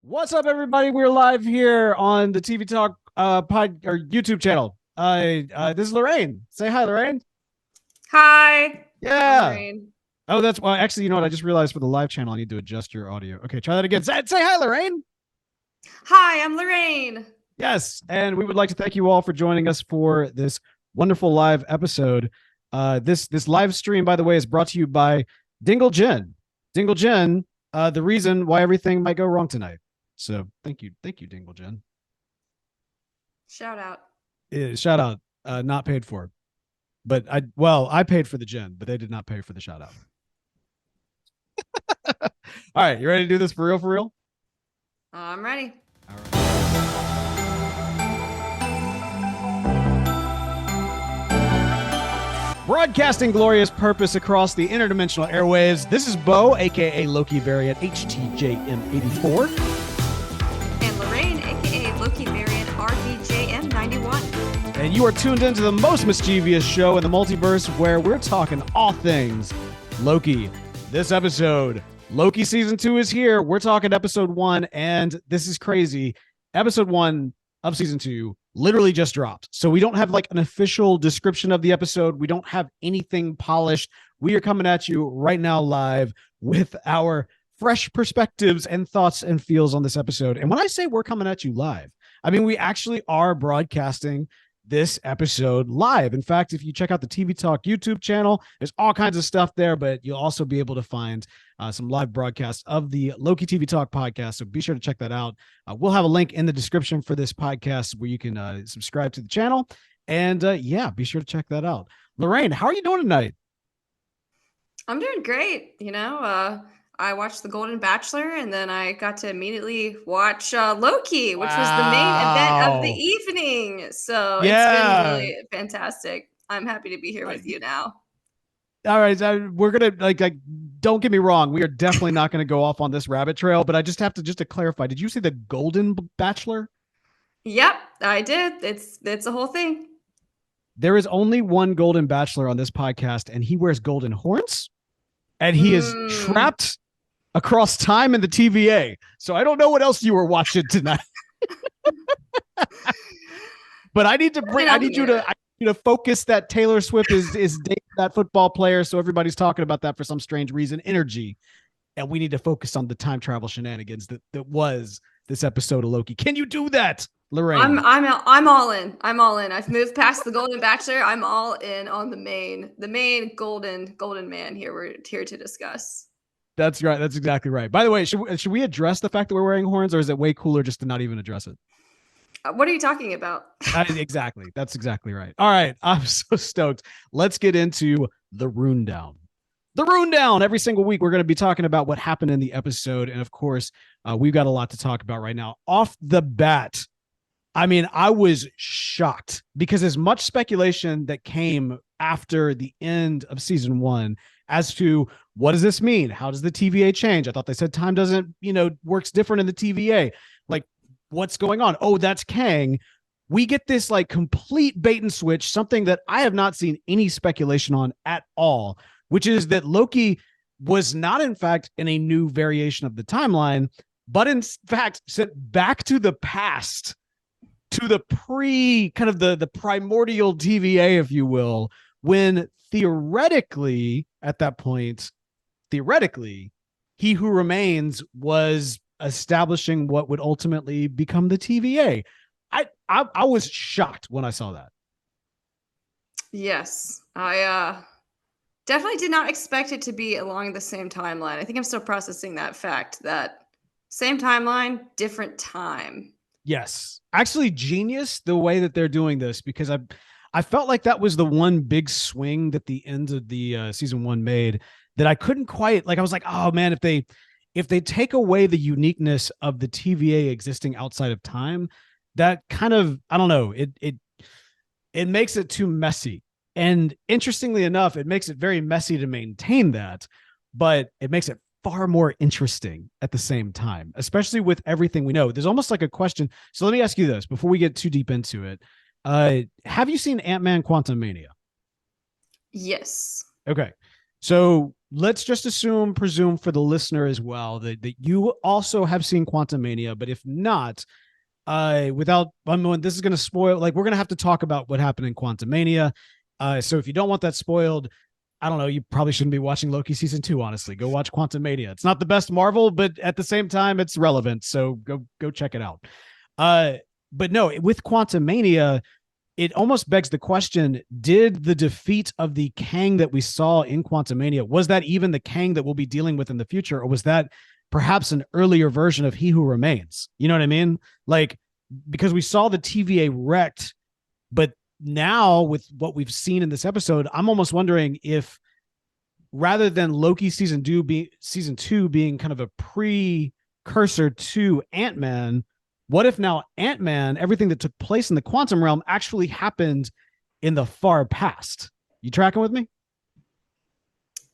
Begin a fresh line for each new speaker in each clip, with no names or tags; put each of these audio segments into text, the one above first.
What's up, everybody? We're live here on the TV Talk pod or YouTube channel. This is Lorraine. Say hi, Lorraine.
Hi, I'm
Yeah.
Lorraine.
Oh, that's well. Actually, you know what? I just realized for the live channel, I need to adjust your audio. Okay, try that again. Say hi, Lorraine.
Hi, I'm Lorraine.
Yes, and we would like to thank you all for joining us for this wonderful live episode. This live stream, by the way, is brought to you by Dingle Gin. Dingle Gin, the reason why everything might go wrong tonight. So thank you, Dingle Gin.
Shout out.
Shout out, not paid for, but I paid for the gin, but they did not pay for the shout out. All right, you ready to do this for real? For real?
I'm ready.
All right. Broadcasting glorious purpose across the interdimensional airwaves. This is Bo, aka Loki variant HTJM84.
And Lorraine, aka Loki variant RDJM91.
And you are tuned into the most mischievous show in the multiverse where we're talking all things Loki. This episode, Loki season 2 is here. We're talking episode 1, and this is crazy. Episode 1 of season 2 literally just dropped. So we don't have like an official description of the episode. We don't have anything polished. We are coming at you right now live with our fresh perspectives and thoughts and feels on this episode. And when I say we're coming at you live, I mean, we actually are broadcasting this episode live. In fact, if you check out the TV Talk YouTube channel, there's all kinds of stuff there, but you'll also be able to find some live broadcasts of the Loki TV Talk podcast. So be sure to check that out. We'll have a link in the description for this podcast where you can subscribe to the channel. And yeah, be sure to check that out. Lorraine, how are you doing tonight?
I'm doing great. I watched The Golden Bachelor, and then I got to immediately watch Loki, which was the main event of the evening. So It's been really fantastic. I'm happy to be here with you now.
All right, so we're gonna like don't get me wrong, we are definitely not going to go off on this rabbit trail, but I just have to clarify. Did you say the Golden Bachelor?
Yep, I did. It's a whole thing.
There is only one Golden Bachelor on this podcast, and he wears golden horns, and he is trapped across time in the TVA. So I don't know what else you were watching tonight. But I need you to focus that Taylor Swift is dating that football player. So everybody's talking about that for some strange reason. Energy. And we need to focus on the time travel shenanigans that was this episode of Loki. Can you do that, Lorraine?
I'm all in. I'm all in. I've moved past the Golden Bachelor. I'm all in on the main golden man here. We're here to discuss.
That's right. That's exactly right. By the way, should we address the fact that we're wearing horns, or is it way cooler just to not even address it?
What are you talking about?
Exactly. That's exactly right. All right. I'm so stoked. Let's get into the rundown. The rundown. Every single week, we're going to be talking about what happened in the episode. And of course, we've got a lot to talk about right now. Off the bat, I mean, I was shocked because as much speculation that came after the end of season 1 as to what does this mean? How does the TVA change? I thought they said time doesn't, works different in the TVA. Like, what's going on? Oh, that's Kang. We get this like complete bait and switch, something that I have not seen any speculation on at all, which is that Loki was not, in fact, in a new variation of the timeline, but in fact, sent back to the past, to the the primordial TVA, if you will, when theoretically, at that point, He Who Remains was establishing what would ultimately become the TVA. I was shocked when I saw that.
Yes, I definitely did not expect it to be along the same timeline. I think I'm still processing that fact that same timeline, different time.
Yes, actually genius the way that they're doing this, because I felt like that was the one big swing that the end of the season 1 made that I couldn't quite like. I was like, oh man, if they take away the uniqueness of the TVA existing outside of time, that kind of, I don't know, it makes it too messy. And interestingly enough, it makes it very messy to maintain that, but it makes it far more interesting at the same time, especially with everything we know. There's almost like a question. So let me ask you this before we get too deep into it. Have you seen Ant-Man Quantumania?
Yes.
Okay. So let's just presume for the listener as well that you also have seen Quantumania, but if not, this is going to spoil, like, we're going to have to talk about what happened in Quantumania. So if you don't want that spoiled, I don't know, you probably shouldn't be watching Loki season 2, honestly. Go watch Quantumania. It's not the best Marvel, but at the same time, it's relevant. So go check it out. But no, with Quantumania, it almost begs the question, did the defeat of the Kang that we saw in Quantumania, was that even the Kang that we'll be dealing with in the future? Or was that perhaps an earlier version of He Who Remains? You know what I mean? Like, because we saw the TVA wrecked, but now with what we've seen in this episode, I'm almost wondering if rather than Loki season 2 being kind of a precursor to Ant-Man, what if now Ant-Man, everything that took place in the quantum realm actually happened in the far past? You tracking with me?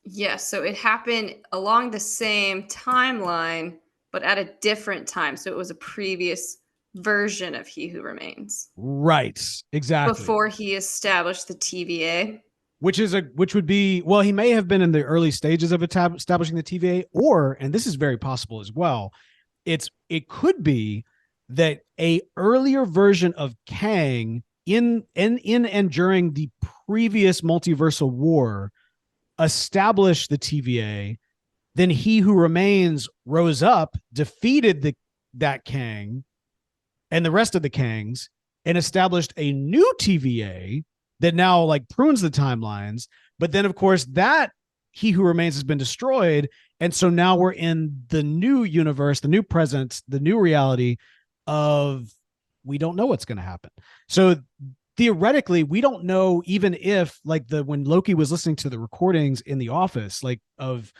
Yes. So it happened along the same timeline, but at a different time. So it was a previous version of He Who Remains.
Right. Exactly.
Before he established the TVA.
Which would be, well, he may have been in the early stages of establishing the TVA, or, and this is very possible as well, it could be that a earlier version of Kang in and during the previous multiversal war established the TVA. Then He Who Remains rose up, defeated that Kang and the rest of the Kangs, and established a new TVA that now like prunes the timelines. But then, of course, that He Who Remains has been destroyed. And so now we're in the new universe, the new present, the new reality of, we don't know what's going to happen. So theoretically, we don't know, even if like when Loki was listening to the recordings in the office, like of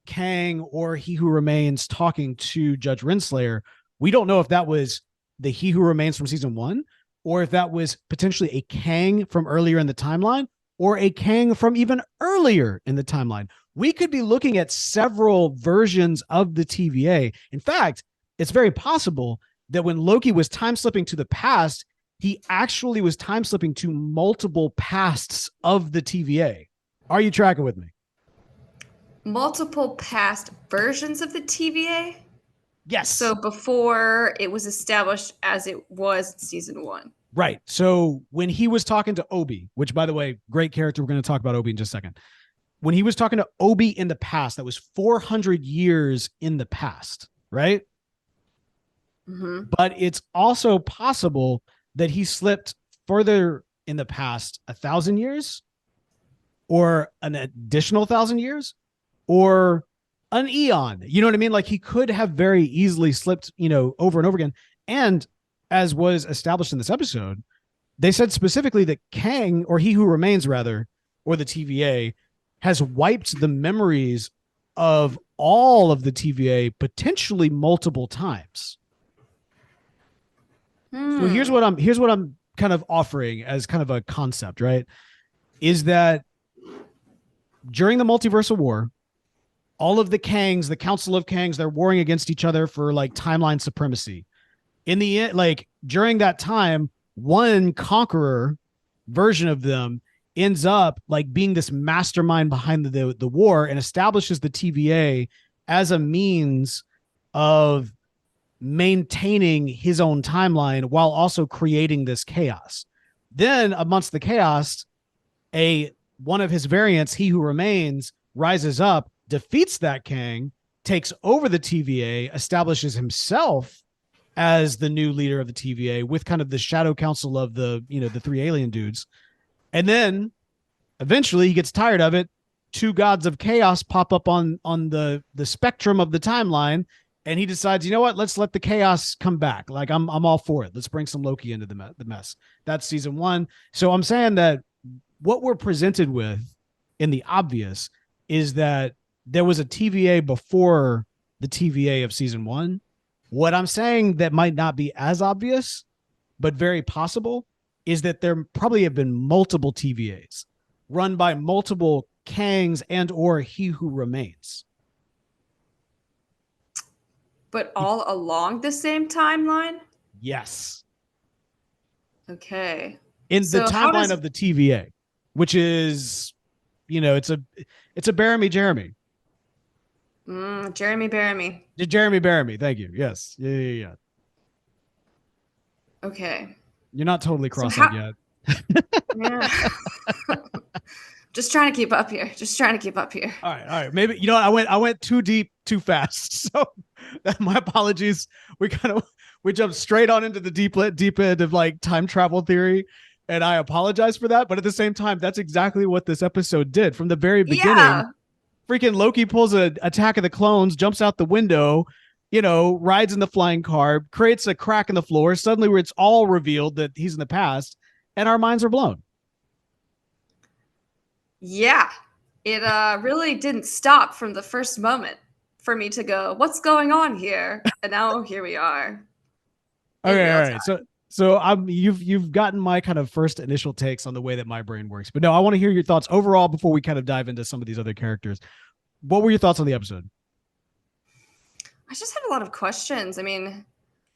Kang or He Who Remains talking to Judge Renslayer, we don't know if that was the He Who Remains from season 1, or if that was potentially a Kang from earlier in the timeline, or a Kang from even earlier in the timeline. We could be looking at several versions of the TVA. In fact, it's very possible that when Loki was time slipping to the past, he actually was time slipping to multiple pasts of the TVA. Are you tracking with me?
Multiple past versions of the TVA?
Yes.
So before it was established as it was in season 1.
Right. So when he was talking to Obi, which, by the way, great character. We're going to talk about Obi in just a second. When he was talking to Obi in the past, that was 400 years in the past, right?
Mm-hmm.
But it's also possible that he slipped further in the past 1,000 years, or an additional 1,000 years, or an eon. You know what I mean? Like, he could have very easily slipped, over and over again. And as was established in this episode, they said specifically that Kang, or He Who Remains rather, or the TVA, has wiped the memories of all of the TVA potentially multiple times. So here's what I'm kind of offering as kind of a concept, right? Is that during the multiversal war, all of the Kangs, the Council of Kangs, they're warring against each other for like timeline supremacy. In the end, like during that time, one conqueror version of them ends up like being this mastermind behind the war, and establishes the TVA as a means of maintaining his own timeline while also creating this chaos. Then amongst the chaos, one of his variants, He Who Remains, rises up, defeats that Kang, takes over the TVA, establishes himself as the new leader of the TVA with kind of the shadow council of the 3 alien dudes. And then eventually he gets tired of it. 2 gods of chaos pop up on the spectrum of the timeline, and he decides, you know what? Let's let the chaos come back. Like, I'm all for it. Let's bring some Loki into the mess. That's season 1. So I'm saying that what we're presented with in the obvious is that there was a TVA before the TVA of season 1. What I'm saying that might not be as obvious, but very possible, is that there probably have been multiple TVAs run by multiple Kangs and or He Who Remains.
But all along the same timeline?
Yes.
Okay.
In the timeline of the TVA, which is, it's a Bear Me Jeremy.
Jeremy Bearimy.
Jeremy Bearimy. Thank you. Yes. Yeah.
Okay.
You're not totally
So
cross-eyed yet.
Yeah. Just trying to keep up here.
All right. Maybe I went too deep too fast. So my apologies. We jumped straight on into the deep end of like time travel theory, and I apologize for that. But at the same time, that's exactly what this episode did from the very beginning.
Yeah.
Freaking Loki pulls a Attack of the Clones, jumps out the window, rides in the flying car, creates a crack in the floor. Suddenly, where it's all revealed that he's in the past, and our minds are blown.
Yeah, it really didn't stop from the first moment for me to go, what's going on here? And now here we are.
Okay, all right. So you've gotten my kind of first initial takes on the way that my brain works. But no, I want to hear your thoughts overall before we kind of dive into some of these other characters. What were your thoughts on the episode?
I just had a lot of questions. I mean,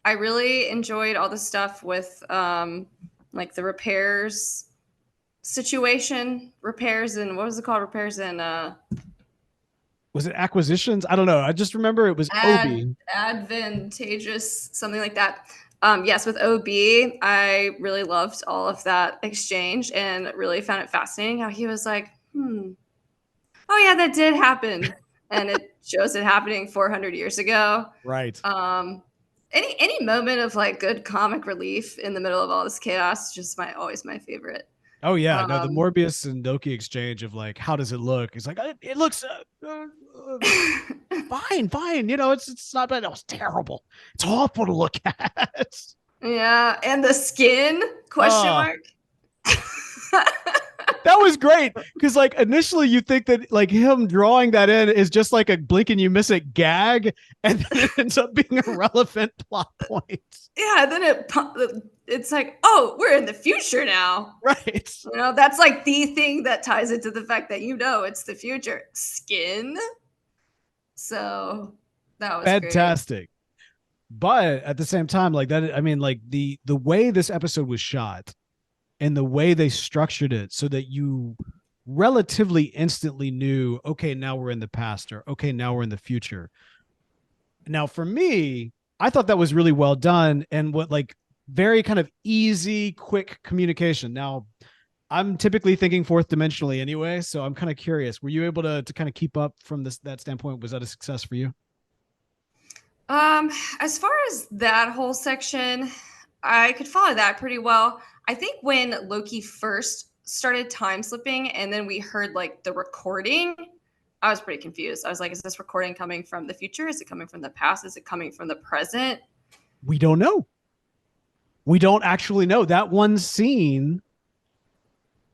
I really enjoyed all the stuff with like the repairs situation, repairs and what was it called? Repairs and
Was it acquisitions? I don't know. I just remember it was Obi.
Advantageous, something like that. Yes, with OB, I really loved all of that exchange and really found it fascinating how he was like, oh yeah, that did happen. And it shows it happening 400 years ago.
Right.
Any moment of like good comic relief in the middle of all this chaos, just always my favorite.
Oh yeah, no, the Morbius and Loki exchange of like, how does it look? It's like it looks fine. It's not bad. It was terrible. It's awful to look at.
Yeah, and the skin question mark.
That was great because like initially you think that like him drawing that in is just like a blink and you miss it gag, and then it ends up being a relevant plot point.
Yeah, then it's like, oh, we're in the future now.
Right.
That's like the thing that ties into the fact that it's the future. Skin. So that was
fantastic.
Great.
But at the same time, like that, I mean, like the way this episode was shot and the way they structured it so that you relatively instantly knew, okay, now we're in the past, or okay, now we're in the future. Now, for me, I thought that was really well done and what like very kind of easy, quick communication. Now, I'm typically thinking fourth dimensionally anyway, so I'm kind of curious. Were you able to kind of keep up from that standpoint? Was that a success for you?
As far as that whole section, I could follow that pretty well. I think when Loki first started time slipping and then we heard like the recording, I was pretty confused. I was like, is this recording coming from the future? Is it coming from the past? Is it coming from the present?
We don't know. We don't actually know. That one scene,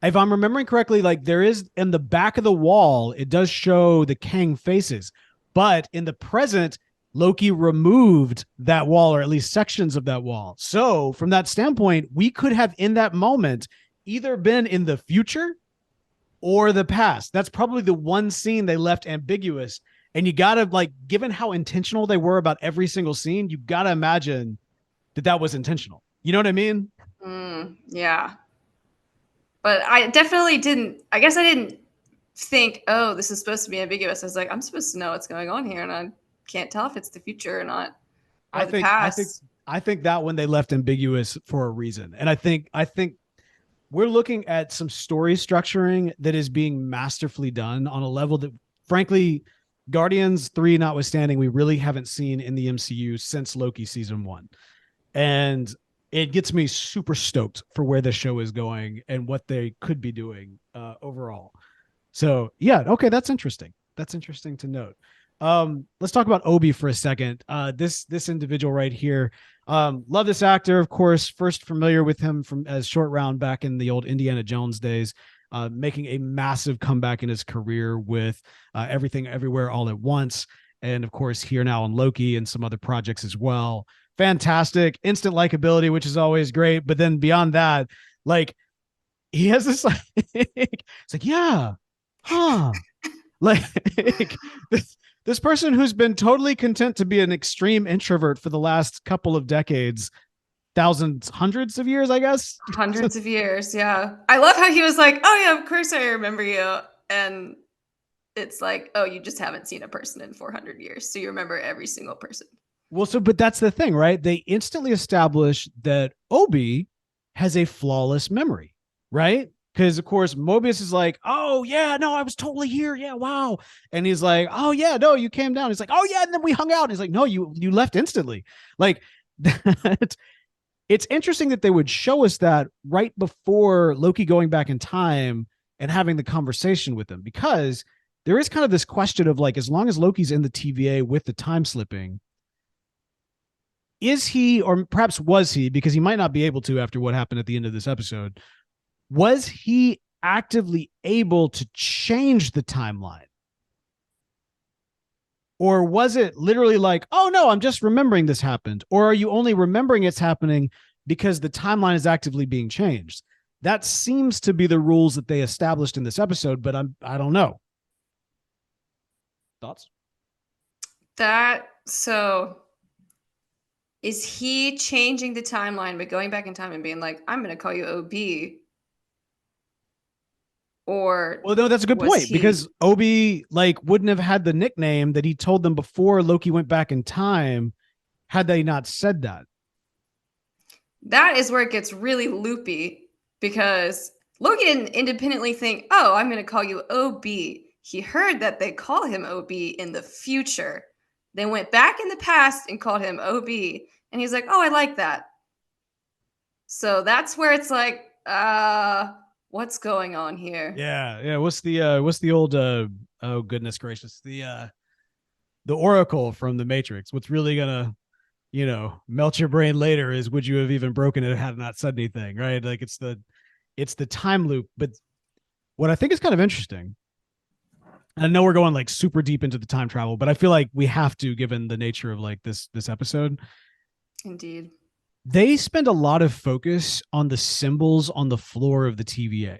if I'm remembering correctly, like there is in the back of the wall, it does show the Kang faces, but in the present, Loki removed that wall, or at least sections of that wall. So from that standpoint, we could have in that moment either been in the future or the past. That's probably the one scene they left ambiguous. And you got to like, given how intentional they were about every single scene, you got to imagine that was intentional. You know what I mean?
Yeah. But I definitely didn't think, oh, this is supposed to be ambiguous. I was like, I'm supposed to know what's going on here. And I can't tell if it's the future or not. Or the past.
I think that one they left ambiguous for a reason. And I think we're looking at some story structuring that is being masterfully done on a level that, frankly, Guardians 3 notwithstanding, we really haven't seen in the MCU since Loki season 1. And it gets me super stoked for where the show is going and what they could be doing overall. So yeah, okay, that's interesting. That's interesting to note. Let's talk about Obi for a second. This individual right here. Love this actor, of course. First familiar with him from as Short Round back in the old Indiana Jones days, making a massive comeback in his career with Everything Everywhere All at Once. And of course, here now on Loki and some other projects as well. Fantastic, instant likability, which is always great. But then beyond that, like he has this like, it's like, yeah, huh. Like this person who's been totally content to be an extreme introvert for the last couple of decades, hundreds of years, I guess.
Hundreds of years, yeah. I love how he was like, oh yeah, of course I remember you. And it's like, oh, you just haven't seen a person in 400 years. So you remember every single person.
Well, but that's the thing, right? They instantly establish that Obi has a flawless memory, right? Because of course Mobius is like, oh yeah, no, I was totally here. Yeah, wow. And he's like, oh yeah, no, you came down. He's like, oh yeah, and then we hung out. And he's like, no, you left instantly. Like that. It's interesting that they would show us that right before Loki going back in time and having the conversation with him, because there is kind of this question of like, as long as Loki's in the TVA with the time slipping, is he, or perhaps was he, because he might not be able to after what happened at the end of this episode, was he actively able to change the timeline? Or was it literally like, oh no, I'm just remembering this happened? Or are you only remembering it's happening because the timeline is actively being changed? That seems to be the rules that they established in this episode, but I don't know. Thoughts?
So is he changing the timeline but going back in time and being like, I'm going to call you OB? Or
well, no, that's a good point, because Obi like wouldn't have had the nickname that he told them before Loki went back in time had they not said that.
That is where it gets really loopy, because Loki didn't independently think, oh, I'm going to call you OB. He heard that they call him OB in the future. They went back in the past and called him OB. And he's like, oh, I like that. So that's where it's like, what's going on here?
Yeah. What's the old oh goodness gracious, the Oracle from the Matrix? What's really gonna, melt your brain later is, would you have even broken it had it not said anything, right? Like it's the time loop. But what I think is kind of interesting, and I know we're going like super deep into the time travel, but I feel like we have to, given the nature of like this episode.
Indeed.
They spend a lot of focus on the symbols on the floor of the TVA.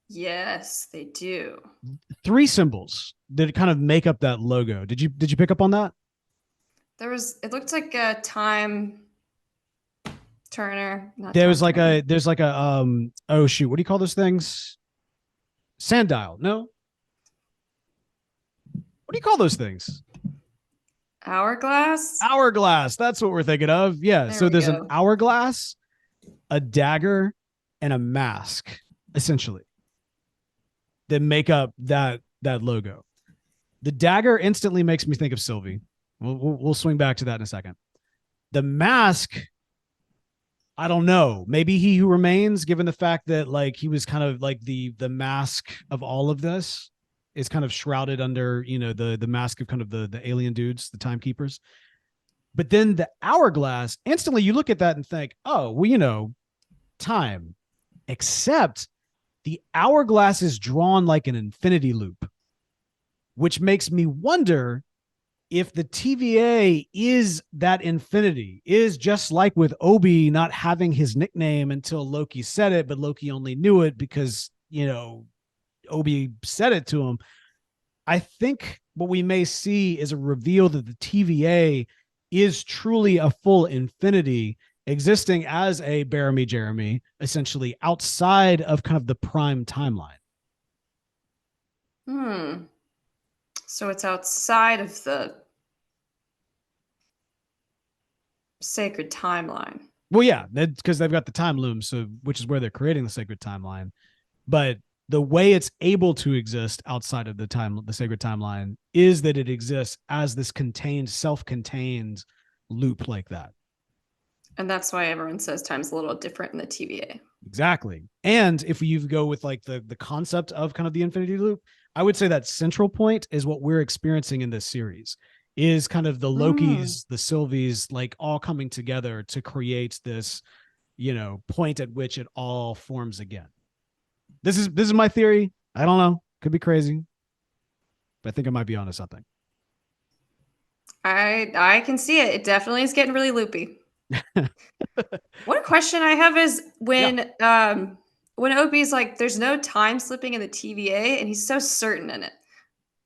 Yes, they do.
3 symbols that kind of make up that logo. Did you pick up on that?
It looked like a time turner.
There's like a oh shoot, what do you call those things? Sundial. No. What do you call those things?
Hourglass.
That's what we're thinking of. Yeah. So there's an hourglass, a dagger, and a mask, essentially, that make up that logo. The dagger instantly makes me think of Sylvie. We'll swing back to that in a second. The mask, I don't know. Maybe He Who Remains, given the fact that like he was kind of like the mask of all of this, is kind of shrouded under, the mask of kind of the alien dudes, the timekeepers. But then the hourglass, instantly you look at that and think, oh, well, time. Except the hourglass is drawn like an infinity loop, which makes me wonder if the TVA is that infinity, is just like with Obi not having his nickname until Loki said it, but Loki only knew it because, Obi said it to him. I think what we may see is a reveal that the TVA is truly a full infinity, existing as a Bear Me Jeremy, essentially outside of kind of the prime timeline.
So it's outside of the sacred timeline.
Well, yeah, because they've got the time loom, so which is where they're creating the sacred timeline. But the way it's able to exist outside of the sacred timeline is that it exists as this self-contained loop like that.
And that's why everyone says time's a little different in the TVA.
Exactly. And if you go with like the concept of kind of the infinity loop, I would say that central point is what we're experiencing in this series, is kind of the Lokis, the Sylvies, like all coming together to create this, point at which it all forms again. This is my theory. I don't know. Could be crazy, but I think I might be onto something.
I can see it. It definitely is getting really loopy. One question I have is when Obi's like, there's no time slipping in the TVA, and he's so certain in it.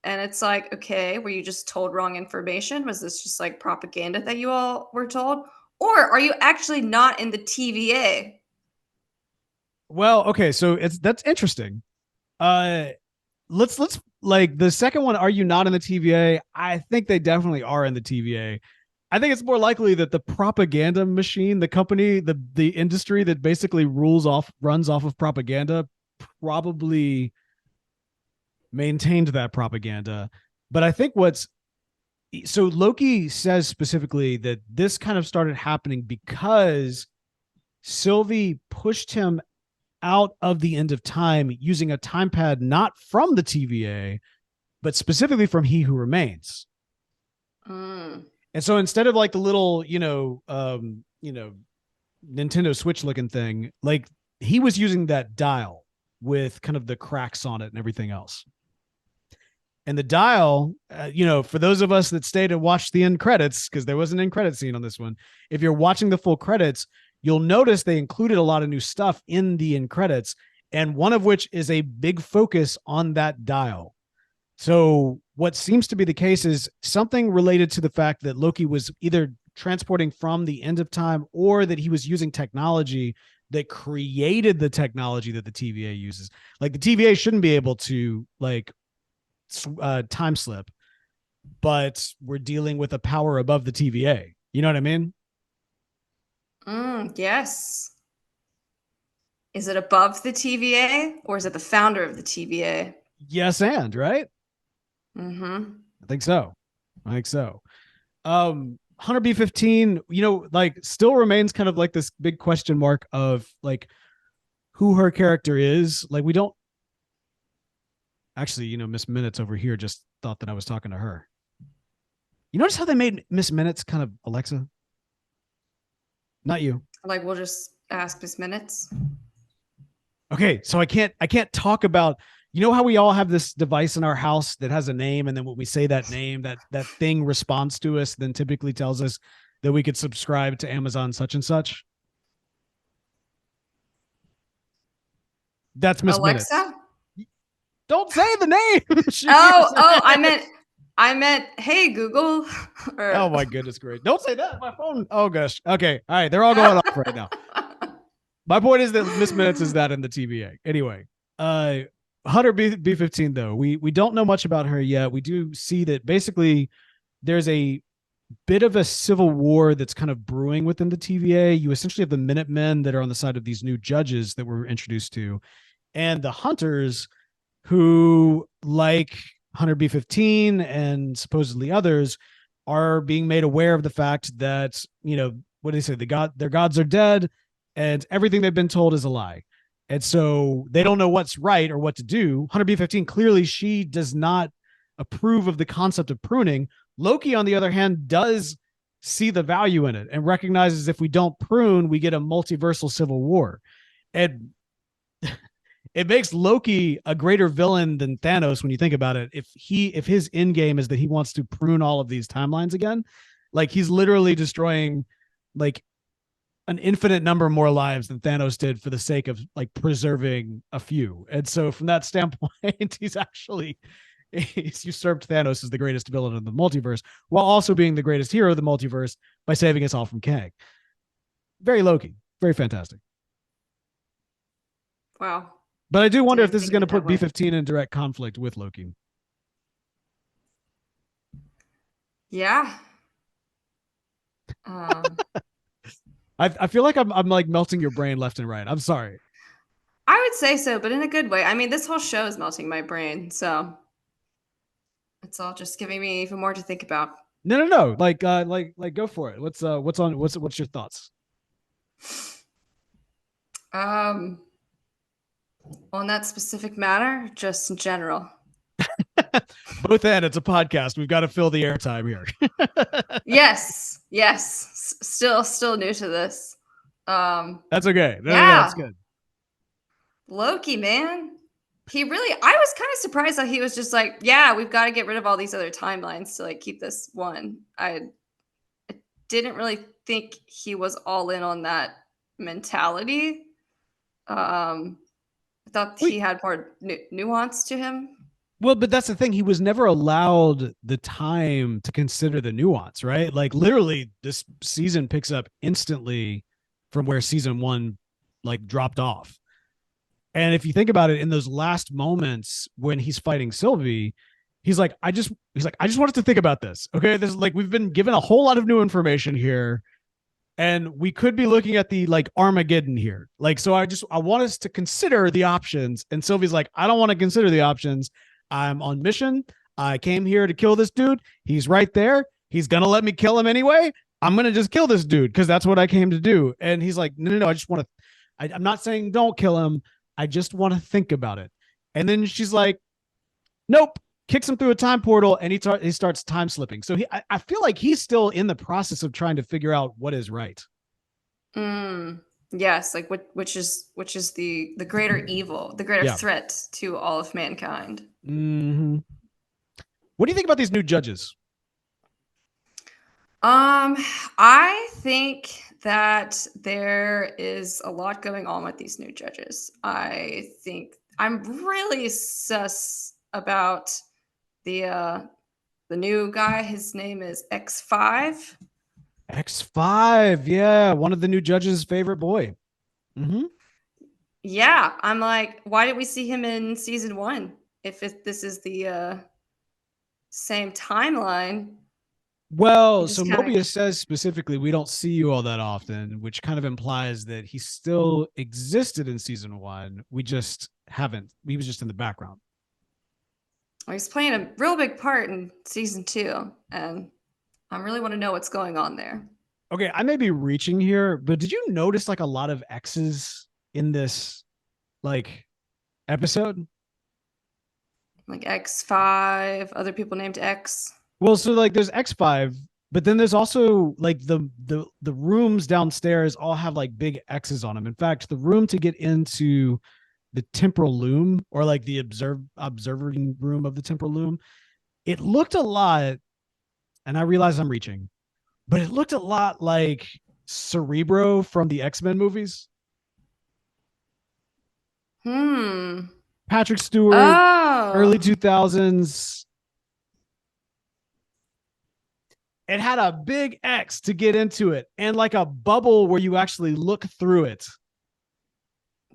And it's like, okay, were you just told wrong information? Was this just like propaganda that you all were told? Or are you actually not in the TVA?
Well, okay, so that's interesting. let's like the second one. Are you not in the TVA? I think they definitely are in the TVA. I think it's more likely that the propaganda machine, the company, the industry that basically runs off of propaganda, probably maintained that propaganda. But I think so Loki says specifically that this kind of started happening because Sylvie pushed him out of the end of time using a time pad not from the TVA, but specifically from He Who Remains.
Mm.
And so instead of like the little, Nintendo Switch looking thing, like he was using that dial with kind of the cracks on it and everything else. And the dial, for those of us that stayed and watched the end credits, because there was an end credit scene on this one, if you're watching the full credits, you'll notice they included a lot of new stuff in the end credits, and one of which is a big focus on that dial. So what seems to be the case is something related to the fact that Loki was either transporting from the end of time or that he was using technology that created the technology that the TVA uses. Like the TVA shouldn't be able to like time slip, but we're dealing with a power above the TVA. You know what I mean?
Yes. Is it above the TVA or is it the founder of the TVA?
Yes, and right?
Mm-hmm.
I think so. Hunter B-15, like still remains kind of like this big question mark of like who her character is. Like we don't actually, Miss Minutes over here just thought that I was talking to her. You notice how they made Miss Minutes kind of Alexa? Not you.
Like we'll just ask Miss Minutes.
Okay, so I can't talk about, how we all have this device in our house that has a name, and then when we say that name, that thing responds to us, then typically tells us that we could subscribe to Amazon such and such. That's Miss
Alexa?
Minutes. Don't say the name.
I meant, hey Google.
Oh my goodness, great! Don't say that. My phone. Oh gosh. Okay. All right. They're all going off right now. My point is that Miss Minutes is that in the TVA. Anyway, Hunter B-15 though, we don't know much about her yet. We do see that basically there's a bit of a civil war that's kind of brewing within the TVA. You essentially have the Minutemen that are on the side of these new judges that we're introduced to, and the Hunters, who, like Hunter B-15 and supposedly others, are being made aware of the fact that, what do they say? Their gods are dead, and everything they've been told is a lie. And so they don't know what's right or what to do. Hunter B-15, clearly she does not approve of the concept of pruning. Loki, on the other hand, does see the value in it and recognizes if we don't prune, we get a multiversal civil war. And it makes Loki a greater villain than Thanos when you think about it. If his end game is that he wants to prune all of these timelines again, like he's literally destroying like an infinite number more lives than Thanos did for the sake of like preserving a few. And so from that standpoint, he's usurped Thanos as the greatest villain in the multiverse while also being the greatest hero of the multiverse by saving us all from Kang. Very Loki, very fantastic.
Wow.
But I do wonder if this is going to put B-15 in direct conflict with Loki.
Yeah.
I feel like I'm like melting your brain left and right. I'm sorry.
I would say so, but in a good way. I mean, this whole show is melting my brain, so it's all just giving me even more to think about.
No. Like go for it. What's your thoughts?
On that specific matter, just in general.
Both and it's a podcast. We've got to fill the airtime here.
Yes. Still new to this.
That's okay. No, that's good.
Loki, man. I was kind of surprised that he was just like, yeah, we've got to get rid of all these other timelines to like keep this one. I didn't really think he was all in on that mentality. I thought he had more nuance to him.
Well, but that's the thing. He was never allowed the time to consider the nuance, right? Like literally this season picks up instantly from where season one like dropped off. And if you think about it, in those last moments when he's fighting Sylvie, he's like, I just want us to think about this. Okay. This is like, we've been given a whole lot of new information here, and we could be looking at the like Armageddon here. Like, so I want us to consider the options. And Sylvie's like, I don't want to consider the options. I'm on mission. I came here to kill this dude. He's right there. He's going to let me kill him anyway. I'm going to just kill this dude because that's what I came to do. And he's like, no. I just want to, I'm not saying don't kill him. I just want to think about it. And then she's like, nope, kicks him through a time portal, and he starts time slipping. So I feel like he's still in the process of trying to figure out what is right.
Yes, like which is the greater evil, the greater threat to all of mankind.
Mm-hmm. What do you think about these new judges?
I think that there is a lot going on with these new judges. I think I'm really sus about the new guy. His name is X5.
X5, yeah, one of the new judges' favorite boy. Mm-hmm.
Yeah, I'm like, why didn't we see him in season 1? If this is the same timeline.
Well, so Mobius says specifically, we don't see you all that often, which kind of implies that he still existed in season 1. We just haven't. He was just in the background.
Well, he's playing a real big part in season 2, and I really want to know what's going on there.
Okay, I may be reaching here, but did you notice like a lot of X's in this like episode?
Like X5, other people named X.
Well, so like there's X5, but then there's also like the rooms downstairs all have like big X's on them. In fact, the room to get into the temporal loom, or like the observing room of the temporal loom, it looked a lot, and I realize I'm reaching, but it looked a lot like Cerebro from the X-Men movies. Patrick Stewart, early 2000s. It had a big X to get into it, and like a bubble where you actually look through it.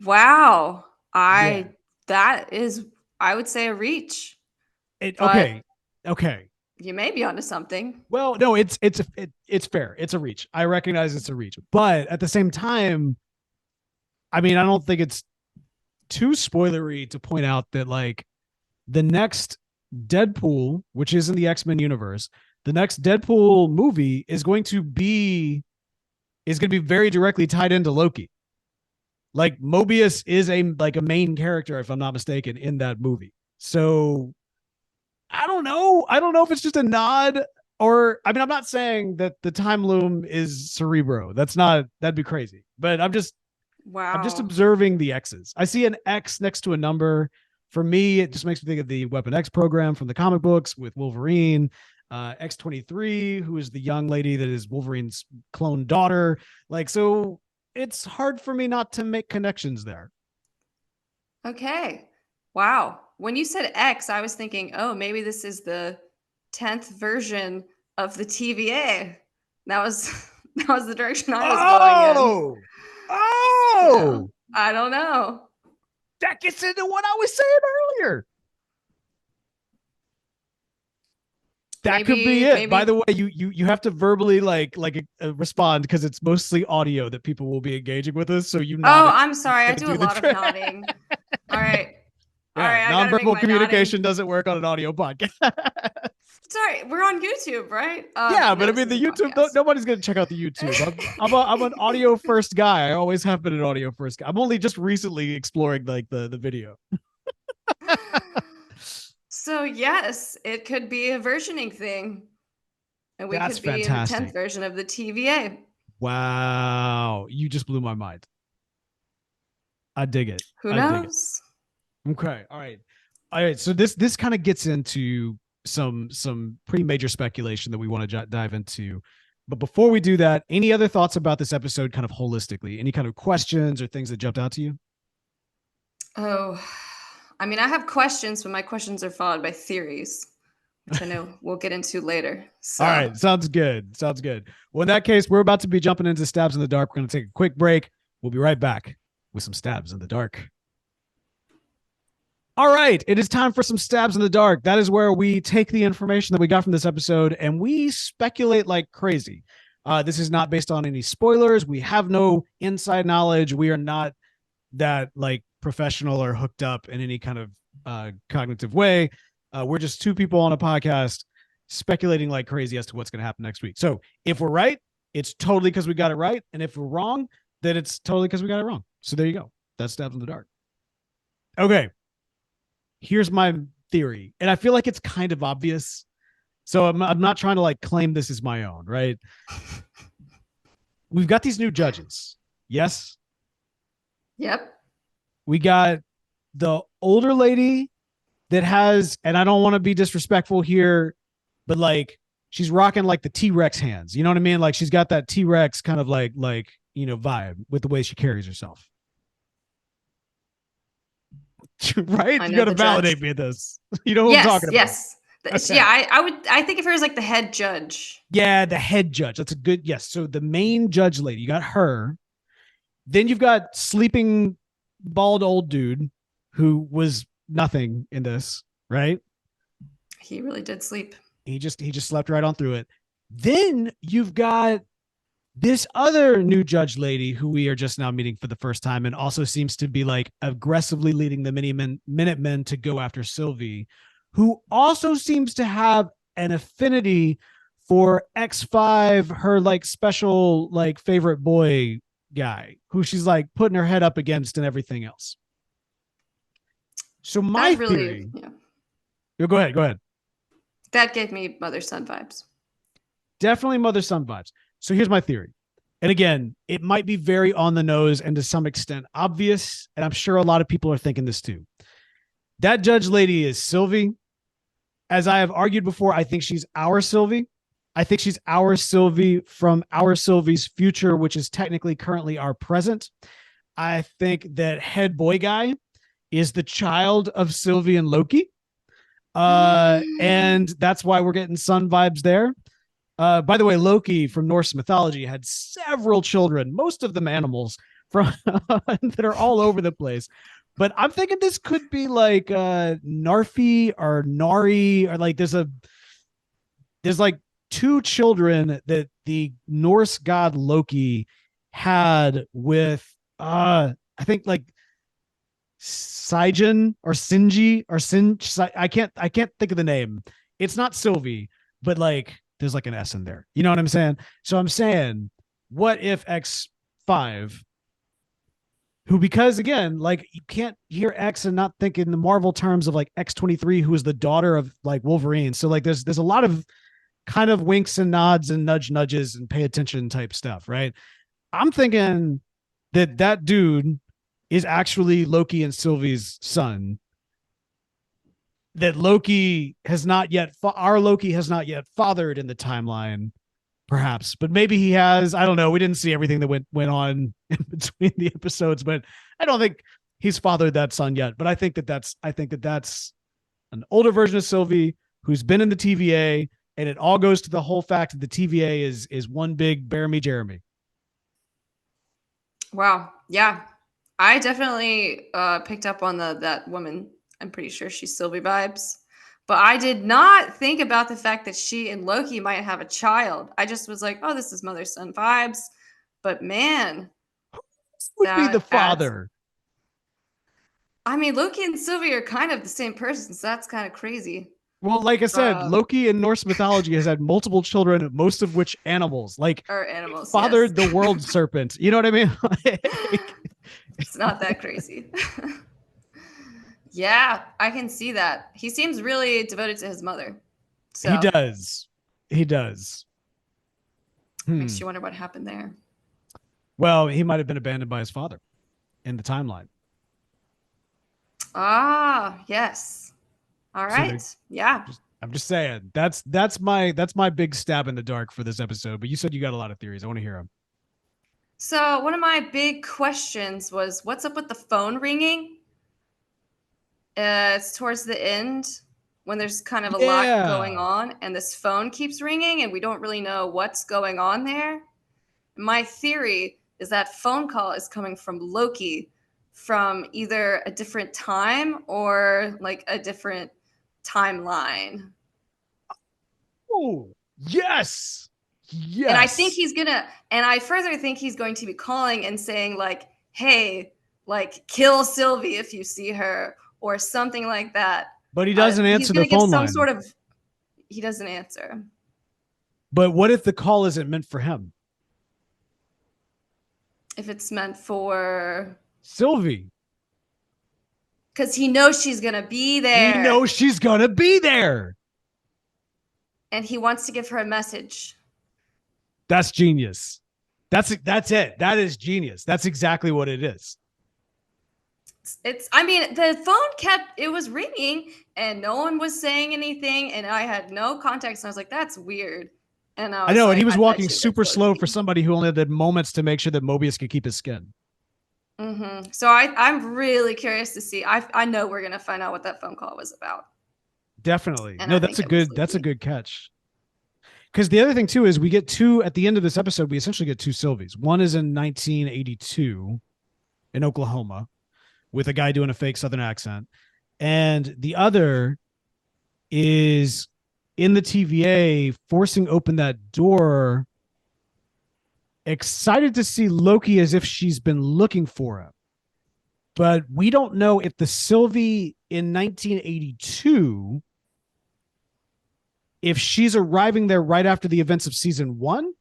Wow. That is, I would say, a reach.
Okay.
You may be onto something.
Well, no, it's fair. It's a reach. I recognize it's a reach, but at the same time, I mean, I don't think it's too spoilery to point out that like the next Deadpool, which is in the X-Men universe, the next Deadpool movie is going to be very directly tied into Loki. Like Mobius is a main character, if I'm not mistaken, in that movie. So I don't know if it's just a nod, or I mean, I'm not saying that the time loom is Cerebro. That'd be crazy. But I'm just observing the X's. I see an X next to a number. For me, it just makes me think of the Weapon X program from the comic books with Wolverine. X-23, who is the young lady that is Wolverine's clone daughter. Like, so it's hard for me not to make connections there.
Okay. Wow. When you said X, I was thinking, oh, maybe this is the 10th version of the TVA. That was the direction I was going in.
Oh,
I don't know.
That gets into what I was saying earlier. That could be it. By the way, you have to verbally respond, because it's mostly audio that people will be engaging with us. So
I'm sorry. I do a lot of nodding. All right.
Yeah, all right. Nonverbal communication doesn't work on an audio podcast.
Sorry, we're on YouTube, right?
Yeah, but I mean the YouTube. Nobody's gonna check out the YouTube. I'm an audio first guy. I always have been an audio first guy. I'm only just recently exploring like the video.
So yes, it could be a versioning thing, and we could be in the 10th version of the TVA.
Wow, you just blew my mind. I dig it.
Who knows?
Okay, all right. So this kind of gets into some pretty major speculation that we want to dive into. But before we do that, any other thoughts about this episode, kind of holistically? Any kind of questions or things that jumped out to you?
Oh. I mean, I have questions, but my questions are followed by theories, which I know we'll get into later. So.
All right. Sounds good. Well, in that case, we're about to be jumping into Stabs in the Dark. We're going to take a quick break. We'll be right back with some Stabs in the Dark. All right, it is time for some stabs in the dark. That is where we take the information that we got from this episode and we speculate like crazy. This is not based on any spoilers. We have no inside knowledge. We are not that like professional or hooked up in any kind of cognitive way. We're just two people on a podcast speculating like crazy as to what's going to happen next week. So if we're right, it's totally because we got it right. And if we're wrong, then it's totally because we got it wrong. So there you go. That's Stabs in the Dark. Okay. Here's my theory. And I feel like it's kind of obvious. So I'm not trying to like claim this is my own, right? We've got these new judges. Yes.
Yep.
We got the older lady that has, and I don't want to be disrespectful here, but like she's rocking like the T-Rex hands. You know what I mean? Like she's got that T-Rex kind of like, vibe with the way she carries herself. Right? You got to validate me at this. You know what I'm talking about?
Yes. Okay. Yeah, I think of her as like the head judge.
Yeah, the head judge. That's a good, yes. So the main judge lady, you got her. Then you've got sleeping bald old dude who was nothing in this, right?
He really did sleep.
He just slept right on through it. Then you've got this other new judge lady who we are just now meeting for the first time and also seems to be like aggressively leading the Minutemen to go after Sylvie, who also seems to have an affinity for X5, her like special like favorite boy guy who she's like putting her head up against and everything else. So my theory, go ahead.
That gave me mother-son vibes.
Definitely mother-son vibes. So here's my theory. And again, it might be very on the nose and to some extent obvious. And I'm sure a lot of people are thinking this too. That judge lady is Sylvie. As I have argued before, I think she's our Sylvie. I think she's our Sylvie from our Sylvie's future, which is technically currently our present. I think that head boy guy is the child of Sylvie and Loki. And that's why we're getting sun vibes there. By the way, Loki from Norse mythology had several children, most of them animals from that are all over the place. But I'm thinking this could be like Narfi or Nari, or like there's like two children that the Norse god Loki had with I think like Saijin or Sinji or I can't think of the name. It's not Sylvie, but like there's like an S in there. You know what I'm saying? So I'm saying, what if X5, who, because again, like you can't hear X and not think in the Marvel terms of like X-23, who is the daughter of like Wolverine. So like there's a lot of kind of winks and nods and nudges and pay attention type stuff, right? I'm thinking that dude is actually Loki and Sylvie's son. That Loki has not yet, our Loki has not yet fathered in the timeline, perhaps, but maybe he has. I don't know. We didn't see everything that went on in between the episodes, but I don't think he's fathered that son yet. But I think that's an older version of Sylvie who's been in the TVA, and it all goes to the whole fact that the TVA is one big bear me Jeremy.
Wow. Yeah. I definitely picked up on that woman. I'm pretty sure she's Sylvie vibes. But I did not think about the fact that she and Loki might have a child. I just was like, oh, this is mother-son vibes. But man.
Who would be the father?
I mean, Loki and Sylvie are kind of the same person, so that's kind of crazy.
Well, like I said, Loki in Norse mythology has had multiple children, most of which animals. Like,
or animals,
fathered the world serpent. You know what I mean?
It's not that crazy. Yeah, I can see that. He seems really devoted to his mother. So
he does.
Makes you wonder what happened there.
Well, he might have been abandoned by his father in the timeline.
Ah, yes. All right. So yeah.
I'm just saying that's my big stab in the dark for this episode. But you said you got a lot of theories. I want to hear them.
So one of my big questions was, what's up with the phone ringing? It's towards the end when there's kind of a lot going on, and this phone keeps ringing, and we don't really know what's going on there. My theory is that phone call is coming from Loki from either a different time or like a different timeline.
Oh, yes.
And I think
Yes.
I further think he's going to be calling and saying, like, hey, like, kill Sylvie if you see her, or something like that.
But he doesn't
He's
answer
going
the
to give
phone
some
line.
sort of, he doesn't answer.
But what if the call isn't meant for him?
If it's meant for
Sylvie.
Because he knows she's going to be there.
He knows she's going to be there.
And he wants to give her a message.
That's genius. That's it. That is genius. That's exactly what it is.
I mean, the phone it was ringing and no one was saying anything. And I had no context. And I was like, that's weird. And
I know. And he was walking super slow for somebody who only had moments to make sure that Mobius could keep his skin.
Mm-hmm. So I'm really curious to see. I know we're going to find out what that phone call was about.
Definitely.
And
no, that's a good catch. Because the other thing too is we get two at the end of this episode. We essentially get two Sylvies. One is in 1982 in Oklahoma with a guy doing a fake Southern accent, and the other is in the TVA forcing open that door, excited to see Loki as if she's been looking for him. But we don't know if the Sylvie in 1982, if she's arriving there right after the events of season 1,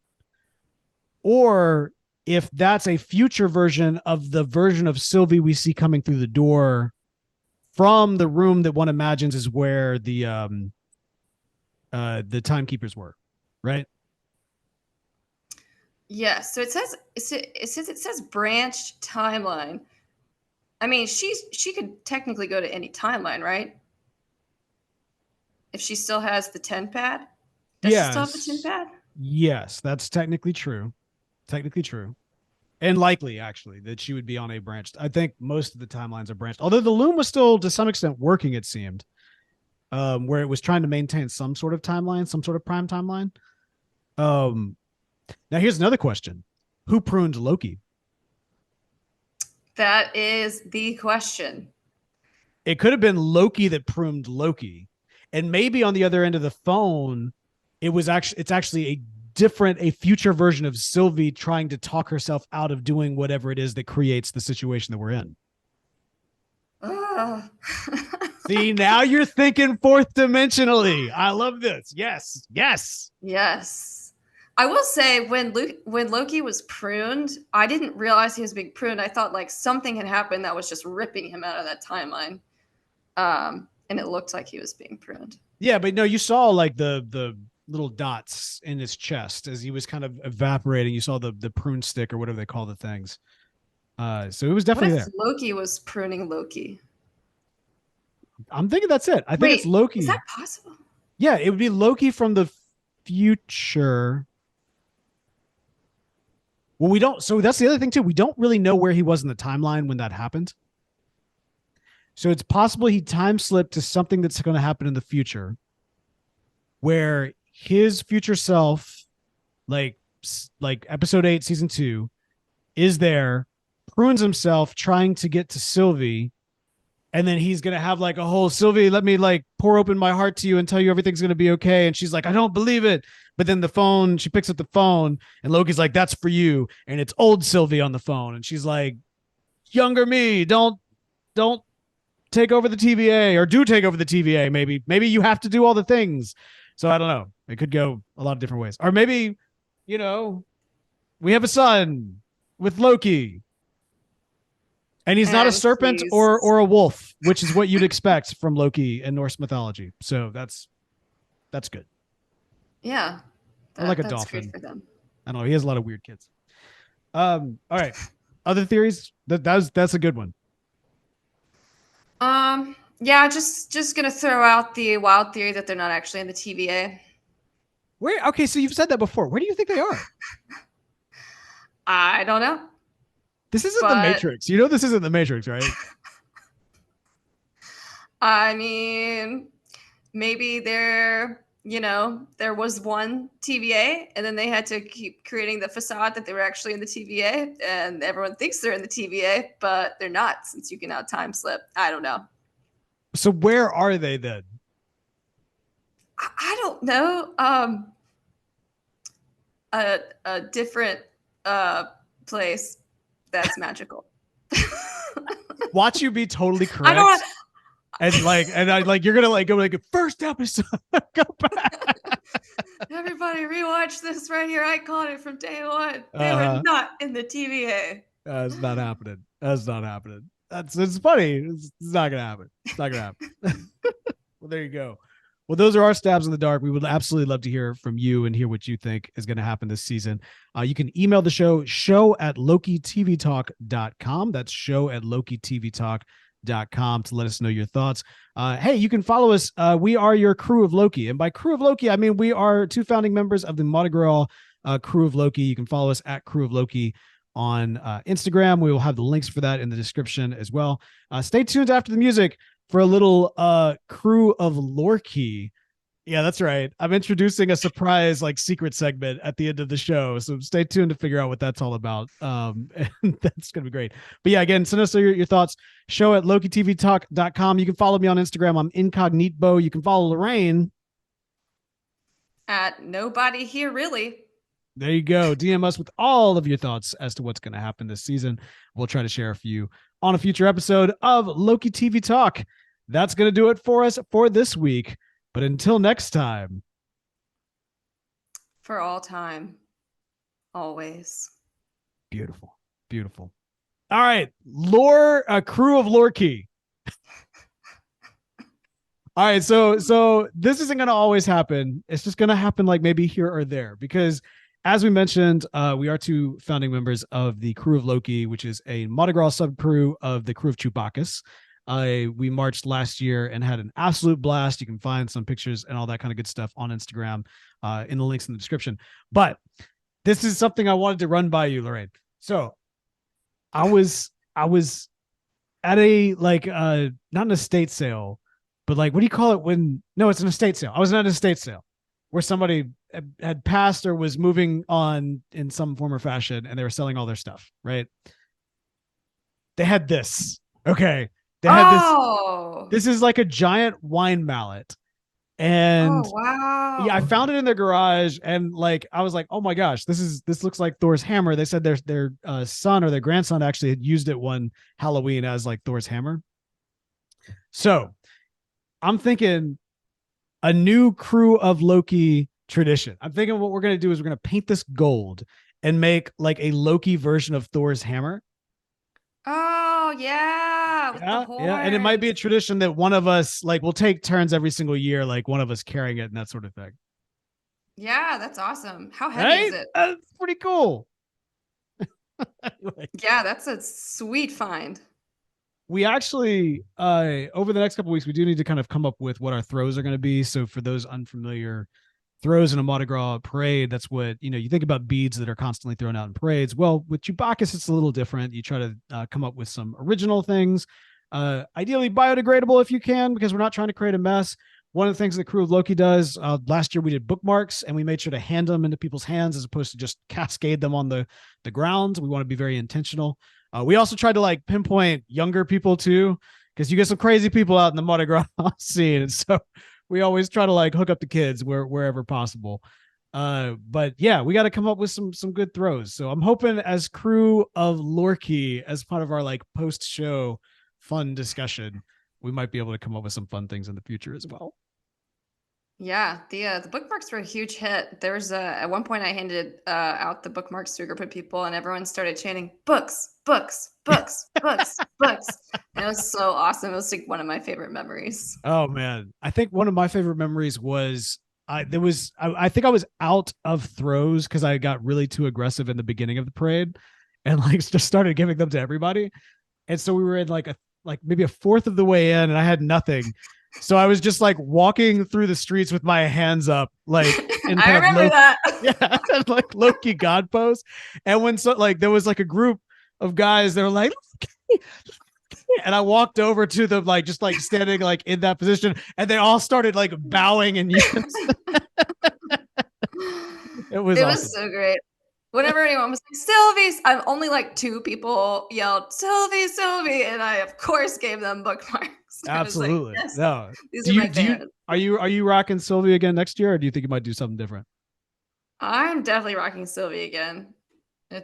or if that's a future version of the version of Sylvie we see coming through the door from the room that one imagines is where the timekeepers were, right?
Yes. So it says branched timeline. I mean, she could technically go to any timeline, right? If she still has the 10 pad? Does she still have the 10 pad?
Yes, that's technically true. And likely, actually, that she would be on a branched. I think most of the timelines are branched. Although the loom was still, to some extent, working, it seemed, where it was trying to maintain some sort of timeline, some sort of prime timeline. Now, here's another question. Who pruned Loki?
That is the question.
It could have been Loki that pruned Loki. And maybe on the other end of the phone, it's actually a future version of Sylvie trying to talk herself out of doing whatever it is that creates the situation that we're in. See, now you're thinking fourth dimensionally. I love this. Yes.
I will say when Loki was pruned, I didn't realize he was being pruned. I thought like something had happened that was just ripping him out of that timeline. And it looked like he was being pruned.
Yeah, but no, you saw like the little dots in his chest as he was kind of evaporating. You saw the prune stick or whatever they call the things. So it was definitely there.
Loki was pruning Loki.
I'm thinking that's it. I think it's Loki.
Is that possible?
Yeah, it would be Loki from the future. Well, we don't. So that's the other thing too. We don't really know where he was in the timeline when that happened. So it's possible he time slipped to something that's going to happen in the future, where his future self, like episode 8, season 2, is there, prunes himself, trying to get to Sylvie, and then he's going to have like a whole Sylvie, let me like pour open my heart to you and tell you everything's going to be okay. And she's like, I don't believe it. But then she picks up the phone and Loki's like, that's for you. And it's old Sylvie on the phone. And she's like, younger me, don't take over the TVA, or do take over the TVA. Maybe you have to do all the things. So I don't know. It could go a lot of different ways. Or maybe, we have a son with Loki, and he's not a serpent or a wolf, which is what you'd expect from Loki in Norse mythology. So that's good.
Yeah.
Or like a dolphin. Great for them. I don't know. He has a lot of weird kids. All right. Other theories? That's a good one.
Yeah, just gonna throw out the wild theory that they're not actually in the TVA.
Where? Okay, so you've said that before. Where do you think they are?
I don't know.
This isn't the Matrix. You know this isn't the Matrix, right?
I mean, maybe they're there was one TVA, and then they had to keep creating the facade that they were actually in the TVA, and everyone thinks they're in the TVA, but they're not, since you can now time slip. I don't know.
So where are they then?
I don't know. A different place that's magical.
Watch you be totally correct.
I don't.
You're gonna go like first episode. Go back.
Everybody rewatch this right here. I called it from day one. They were not in the TVA.
It's not happening. That's not happening. It's funny. It's not gonna happen. It's not gonna happen. Well, there you go. Well, those are our stabs in the dark. We would absolutely love to hear from you and hear what you think is going to happen this season. You can email the show at LokiTVTalk.com. That's show@LokiTVTalk.com to let us know your thoughts. Hey, you can follow us. We are your crew of Loki. And by crew of Loki, I mean we are 2 founding members of the Mardi Gras crew of Loki. You can follow us at crew of Loki on Instagram. We will have the links for that in the description as well. Stay tuned after the music for a little crew of Lorky. Yeah, that's right. I'm introducing a surprise secret segment at the end of the show. So stay tuned to figure out what that's all about. And that's going to be great. But yeah, again, send us your thoughts. Show at LokiTVTalk.com. You can follow me on Instagram. I'm Incognito. You can follow Lorraine
at Nobody Here Really.
There you go. DM us with all of your thoughts as to what's going to happen this season. We'll try to share a few on a future episode of Loki TV Talk. That's going to do it for us for this week. But until next time.
For all time. Always.
Beautiful. Beautiful. All right. Crew of Lorky. All right. So this isn't going to always happen. It's just going to happen maybe here or there, because as we mentioned, we are 2 founding members of the Crew of Loki, which is a Mardi Gras sub-crew of the Crew of Chewbacca. We marched last year and had an absolute blast. You can find some pictures and all that kind of good stuff on Instagram in the links in the description. But this is something I wanted to run by you, Lorraine. So I was at a not an estate sale, but what do you call it when? No, it's an estate sale. I was at an estate sale where somebody had passed or was moving on in some form or fashion, and they were selling all their stuff, right? They had this. Okay. They had this is like a giant wine mallet. And
wow.
Yeah, I found it in their garage, and I was like, oh my gosh, this looks like Thor's hammer. They said their son or their grandson actually had used it one Halloween as Thor's hammer. So I'm thinking a new Crew of Loki tradition. I'm thinking what we're going to do is we're going to paint this gold and make a Loki version of Thor's hammer.
Oh yeah.
Yeah. And it might be a tradition that one of us we'll take turns every single year, one of us carrying it and that sort of thing.
Yeah, that's awesome. How heavy is it?
That's pretty cool.
Yeah, that's a sweet find.
We actually, over the next couple of weeks, we do need to kind of come up with what our throws are going to be. So for those unfamiliar, throws in a Mardi Gras parade, that's what, you think about beads that are constantly thrown out in parades. Well, with Chewbacca, it's a little different. You try to come up with some original things, ideally biodegradable if you can, because we're not trying to create a mess. One of the things the Crew of Loki does, last year we did bookmarks, and we made sure to hand them into people's hands as opposed to just cascade them on the ground. We want to be very intentional. We also tried to pinpoint younger people too, because you get some crazy people out in the Mardi Gras scene. And so we always try to hook up the kids wherever possible. But yeah, we got to come up with some good throws. So I'm hoping as Crew of Lorky, as part of our post-show fun discussion, we might be able to come up with some fun things in the future as well.
Yeah, the bookmarks were a huge hit. There was at one point I handed out the bookmarks to a group of people, and everyone started chanting books, books, books, books, books. And it was so awesome. It was one of my favorite memories.
Oh man, I think one of my favorite memories was I think I was out of throws because I got really too aggressive in the beginning of the parade, and just started giving them to everybody. And so we were in maybe a fourth of the way in, and I had nothing. So I was just walking through the streets with my hands up, in
I remember that.
Yeah, Loki God pose. And when there was a group of guys, they were like, And I walked over to them, like just like standing like in that position, and they all started like bowing and yes. It was
It
awesome.
was so great. Whenever anyone was like, Sylvie, I'm only like 2 people yelled, Sylvie, Sylvie. And I, of course, gave them bookmarks. I was like,
Absolutely.
yes,
No.
these are my fans.
Are you rocking Sylvie again next year, or do you think you might do something different?
I'm definitely rocking Sylvie again. It's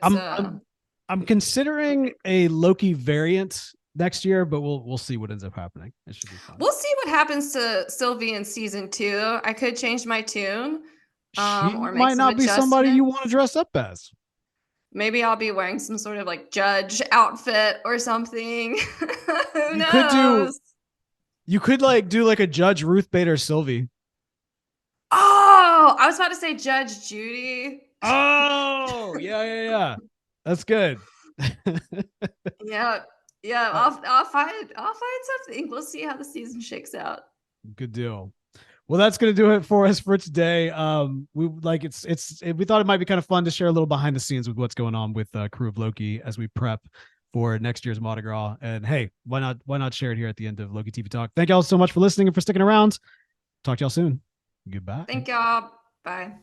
I'm considering a Loki variant next year, but we'll see what ends up happening. It should be fun.
We'll see what happens to Sylvie in season 2. I could change my tune,
She
or make
might
some
not be somebody you
adjustments.
want to dress up as.
Maybe I'll be wearing some sort of like judge outfit or something. Who
You could
knows?
like do like a Judge Ruth Bader Sylvie.
Oh, I was about to say Judge Judy.
Oh, yeah. That's good.
Yeah, yeah. I'll find something. We'll see how the season shakes out.
Good deal. Well, that's going to do it for us for today. We like we thought it might be kind of fun to share a little behind the scenes with what's going on with Crew of Loki as we prep for next year's Mardi Gras. And hey, why not share it here at the end of Loki TV Talk? Thank y'all so much for listening and for sticking around. Talk to y'all soon. Goodbye.
Thank y'all. Bye.